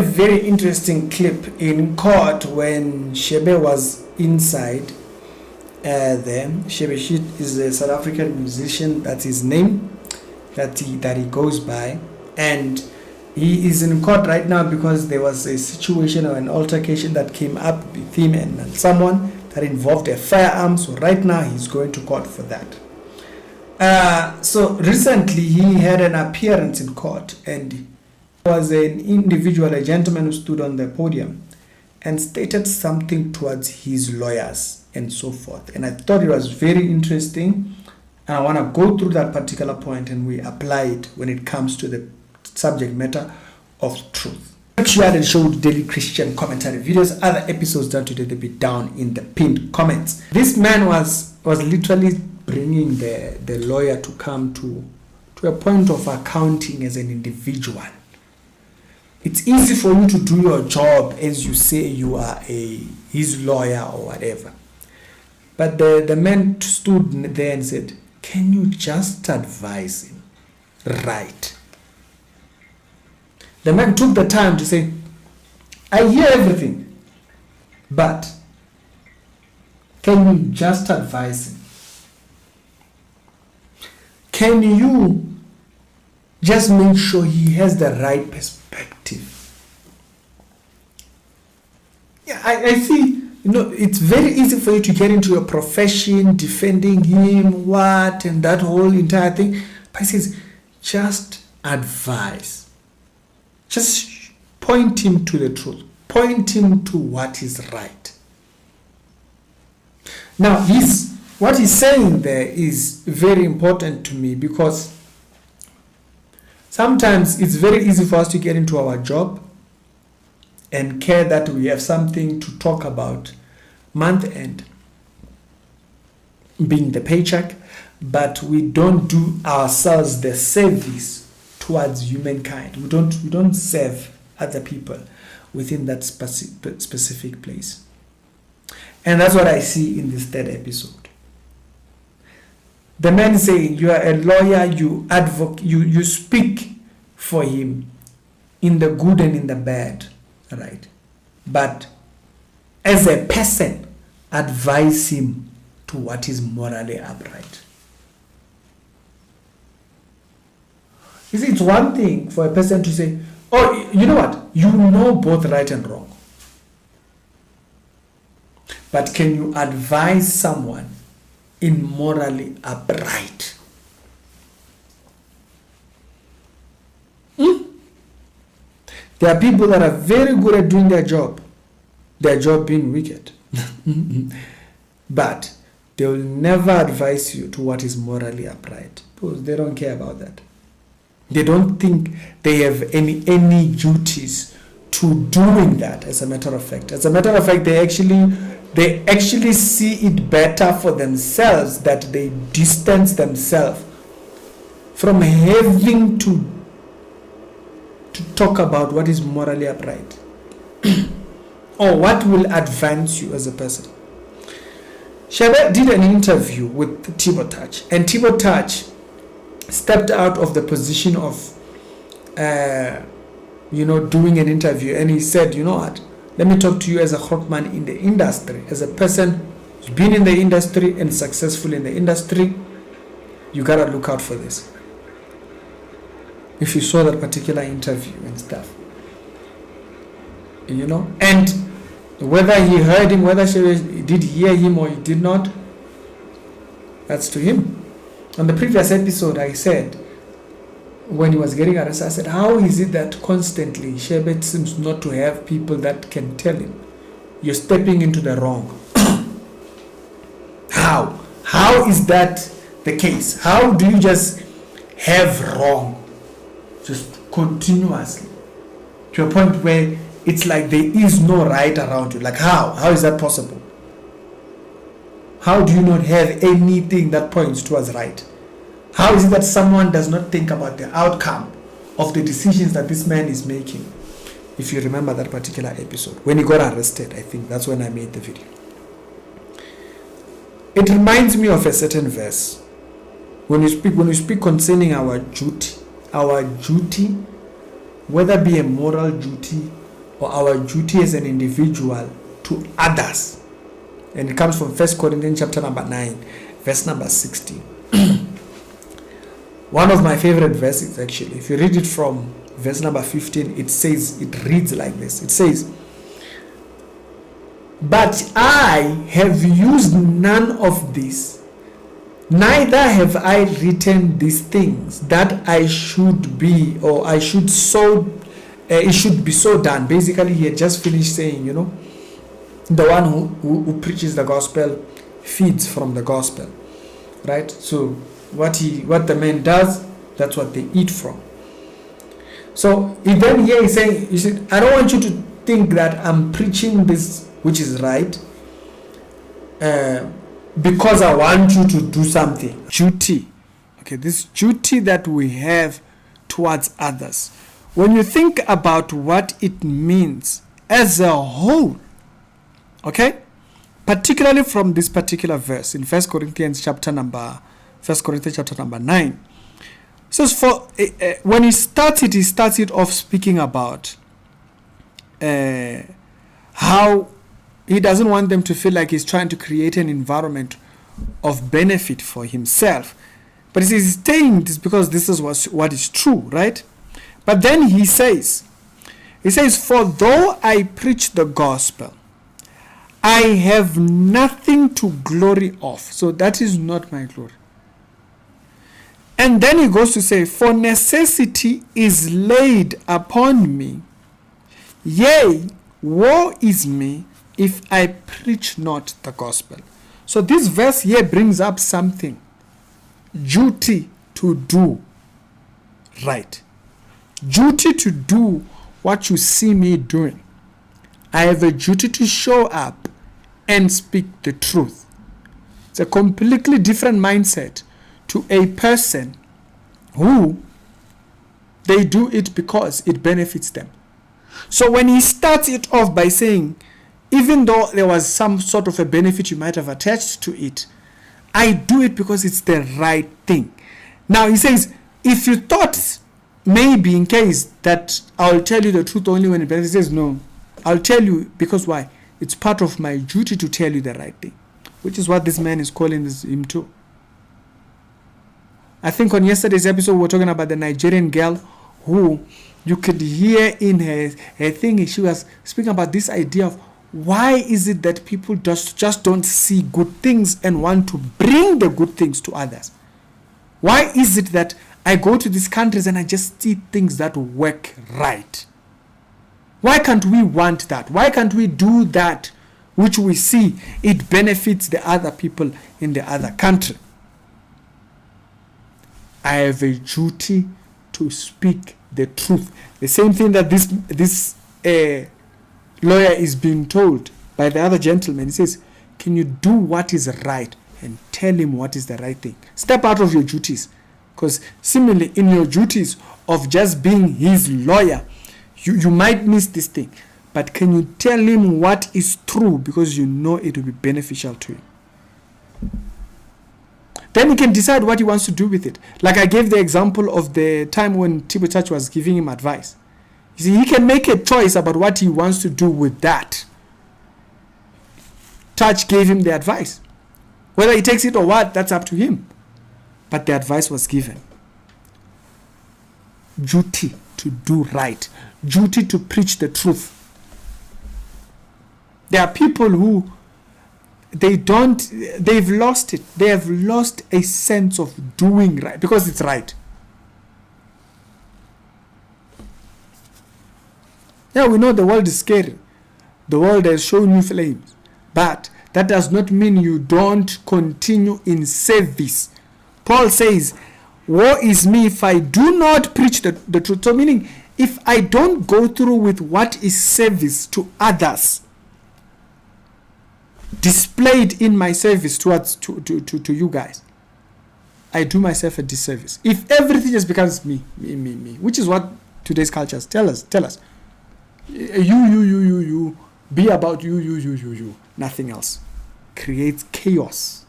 a very interesting clip in court when Shebe was inside there. Shebeshkt is a South African musician, that's his name, that he goes by. And he is in court right now because there was a situation or an altercation that came up with him and someone that involved a firearm. So right now he's going to court for that. So recently he had an appearance in court, and there was an individual, a gentleman who stood on the podium and stated something towards his lawyers and so forth. And I thought it was very interesting, and I want to go through that particular point and we apply it when it comes to the subject matter of truth. Make sure that show daily Christian commentary videos. Other episodes done today, they'll be down in the pinned comments. This man was literally bringing the lawyer to come to a point of accounting as an individual. It's easy for you to do your job as you say you are his lawyer or whatever. But the man stood there and said, can you just advise him? Right. The man took the time to say, I hear everything, but can you just advise him? Can you just make sure he has the right perspective? Yeah, I see, it's very easy for you to get into your profession, defending him, and that whole entire thing. But he says, just advise. Just point him to the truth. Point him to what is right. Now, what he's saying there is very important to me, because sometimes it's very easy for us to get into our job and care that we have something to talk about month end, being the paycheck, but we don't do ourselves the service towards humankind. We don't serve other people within that specific place. And that's what I see in this third episode. The man saying, you are a lawyer, you advocate, you speak for him in the good and in the bad, right? But as a person, advise him to what is morally upright. You see, it's one thing for a person to say, oh, you know what? You know both right and wrong. But can you advise someone in morally upright? There are people that are very good at doing their job being wicked. But they will never advise you to what is morally upright, because they don't care about that. They don't think they have any duties to doing that, as a matter of fact. As a matter of fact, they actually see it better for themselves that they distance themselves from having to talk about what is morally upright or what will advance you as a person. Shebe did an interview with Thibaut Touch, and Thibaut Touch stepped out of the position of doing an interview, and he said, you know what, let me talk to you as a hotman in the industry, as a person who's been in the industry and successful in the industry. You gotta look out for this. If you saw that particular interview and stuff, and whether he heard him, whether he did hear him or he did not, that's to him. On the previous episode, I said, when he was getting arrested, I said, how is it that constantly Shebeshkt seems not to have people that can tell him, you're stepping into the wrong? How? How is that the case? How do you just have wrong just continuously to a point where it's like there is no right around you? Like how? How is that possible? How do you not have anything that points towards right? How is it that someone does not think about the outcome of the decisions that this man is making? If you remember that particular episode, when he got arrested, I think that's when I made the video. It reminds me of a certain verse. When we speak concerning our duty, whether it be a moral duty or our duty as an individual to others. And it comes from 1 Corinthians chapter number 9, verse number 16. One of my favorite verses, actually. If you read it from verse number 15, it reads like this. It says, "But I have used none of this, neither have I written these things, that I should be, or I should so, it should be so done." Basically, he had just finished saying, the one who preaches the gospel feeds from the gospel, right? So what the man does, that's what they eat from. So then here he's saying, you see, I don't want you to think that I'm preaching this which is right because I want you to do something. Duty. Okay, this duty that we have towards others. When you think about what it means as a whole, okay, particularly from this particular verse in 1 Corinthians chapter number 9, it says, for when he starts it off speaking about how he doesn't want them to feel like he's trying to create an environment of benefit for himself. But he's saying this because this is what is true, right? But then he says, "For though I preach the gospel, I have nothing to glory of." So that is not my glory. And then he goes to say, "For necessity is laid upon me. Yea, woe is me if I preach not the gospel." So this verse here brings up something. Duty to do right. Duty to do what you see me doing. I have a duty to show up and speak the truth. It's a completely different mindset to a person who they do it because it benefits them. So when he starts it off by saying, even though there was some sort of a benefit you might have attached to it, I do it because it's the right thing. Now he says, if you thought maybe in case that I'll tell you the truth only when it benefits, he says, no, I'll tell you because why? It's part of my duty to tell you the right thing, which is what this man is calling him to. I think on yesterday's episode, we were talking about the Nigerian girl who you could hear in her thing, she was speaking about this idea of why is it that people just don't see good things and want to bring the good things to others? Why is it that I go to these countries and I just see things that work right? Why can't we want that? Why can't we do that which we see it benefits the other people in the other country? I have a duty to speak the truth. The same thing that this lawyer is being told by the other gentleman. He says, can you do what is right and tell him what is the right thing? Step out of your duties. Because similarly, in your duties of just being his lawyer, you might miss this thing. But can you tell him what is true because you know it will be beneficial to him? Then he can decide what he wants to do with it. Like I gave the example of the time when Tibu Church was giving him advice. You see, he can make a choice about what he wants to do with that. Touch gave him the advice. Whether he takes it or what, that's up to him. But the advice was given. Duty to do right. Duty to preach the truth. There are people who they've lost it. They have lost a sense of doing right because it's right. Yeah, we know the world is scary. The world has shown you flames. But that does not mean you don't continue in service. Paul says, woe is me if I do not preach the truth. So meaning, if I don't go through with what is service to others, displayed in my service towards to you guys, I do myself a disservice. If everything just becomes me, which is what today's cultures tell us. You, be about you, nothing else. Creates chaos.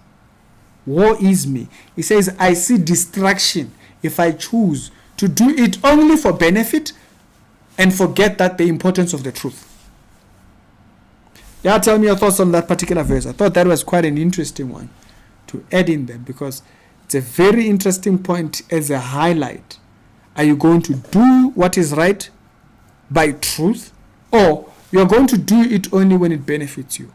Woe is me. He says, I see distraction if I choose to do it only for benefit and forget that the importance of the truth. Yeah, tell me your thoughts on that particular verse. I thought that was quite an interesting one to add in there, because it's a very interesting point as a highlight. Are you going to do what is right by truth, or you're going to do it only when it benefits you?